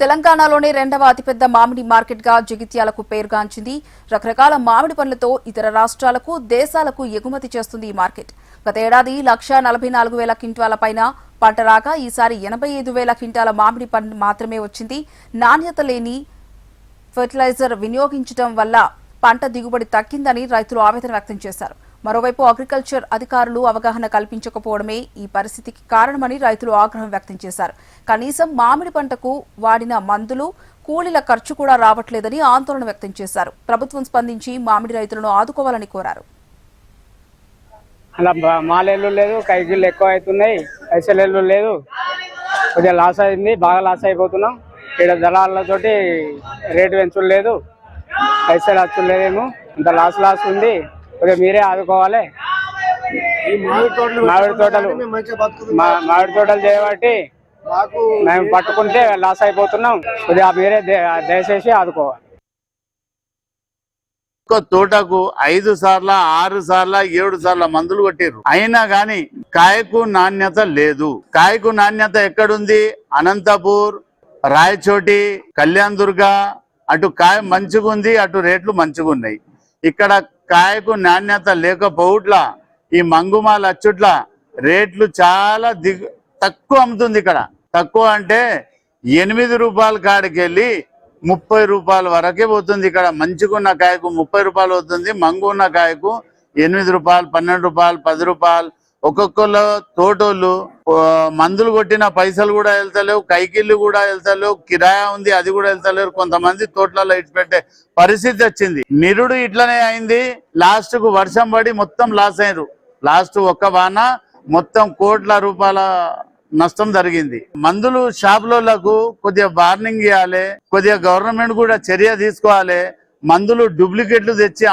తెలంగాణలోనే రెండవ అతిపెద్ద మామిడి మార్కెట్గా జగిత్యాలకు పేరుగాంచింది. రకరకాల మామిడి పండ్లతో ఇతర రాష్ట్రాలకు, దేశాలకు ఎగుమతి చేస్తుంది ఈ మార్కెట్. గత ఏడాది 1,44,000 క్వింటాల పైన పంట రాగా ఈసారి 85,000 క్వింటాల మామిడి పంట మాత్రమే వచ్చింది. నాణ్యత లేని ఫెర్టిలైజర్ వినియోగించడం వల్ల పంట దిగుబడి తగ్గిందని రైతులు ఆవేదన వ్యక్తం చేశారు. మరోవైపు అగ్రికల్చర్ అధికారులు అవగాహన కల్పించకపోవడమే ఈ పరిస్థితికి కారణమని రైతులు ఆగ్రహం వ్యక్తం చేశారు. కనీసం మామిడి పంటకు వాడిన మందులు, కూలీల ఖర్చు కూడా రావట్లేదని ఆందోళన వ్యక్తం చేశారు. ప్రభుత్వం స్పందించి మామిడి రైతులను ఆదుకోవాలని కోరారు. అలా మాలేళ్ళు లేదు, కైకిళ్ళు ఎక్కువ అవుతున్నాయి, పైసలు లేదు, కొద్దిగా లాస్ అయింది, బాగా లాస్ అయిపోతున్నాం. ఇక్కడ దళాలతోటి రేటు పెంచుడు లేదు, పైసలు వచ్చుడు లేదేమో, ఇంత లాస్ ఉంది. కొద్దిగా మీరే ఆదుకోవాలి. మామిడి తోటలు చేయబట్టి మేము పట్టుకుంటే లాస్ అయిపోతున్నాం. కొద్దిగా మీరే దయచేసి ఆదుకోవాలి. తోటకు 5 సార్ల 6 సార్ల 7 సార్ల మందులు కొట్టిర్రు, అయినా గాని కాయకు నాణ్యత లేదు. కాయకు నాణ్యత ఎక్కడుంది? అనంతపూర్, రాయచోటి, కళ్యాణ్ దుర్గ, అటు కాయ మంచిగుంది, అటు రేట్లు మంచిగున్నాయి. ఇక్కడ కాయకు నాణ్యత లేకపోవట్ల ఈ మంగుమాల అచ్చుట్ల రేట్లు చాలా తక్కువ అమ్ముతుంది. ఇక్కడ తక్కువ అంటే 8 రూపాయల కాడికి వెళ్ళి 30 రూపాయల వరకే పోతుంది. ఇక్కడ మంచిగున్న కాయకు 30 రూపాయలు అవుతుంది, మంగు ఉన్న కాయకు 8 రూపాయలు, 12 రూపాయలు, 10 రూపాయలు. ఒక్కొక్కరు తోటోళ్ళు మందులు కొట్టిన పైసలు కూడా వెళ్తలేవు, కైకిళ్ళు కూడా వెళ్తలేవు, కిరాయా ఉంది అది కూడా వెళ్తలేరు. కొంతమంది తోటలలో ఇచ్చిపెట్టే పరిస్థితి వచ్చింది. నిరుడు ఇట్లనే అయింది. లాస్ట్ కు వర్షం పడి మొత్తం లాస్ అయ్యారు. లాస్ట్ ఒక్క వాన మొత్తం కోట్ల రూపాయల నష్టం జరిగింది. మందులు షాపులకు కొద్దిగా వార్నింగ్ ఇవ్వాలి, కొద్దిగా గవర్నమెంట్ కూడా చర్య తీసుకోవాలి. మందులు డూప్లికేట్లు తెచ్చి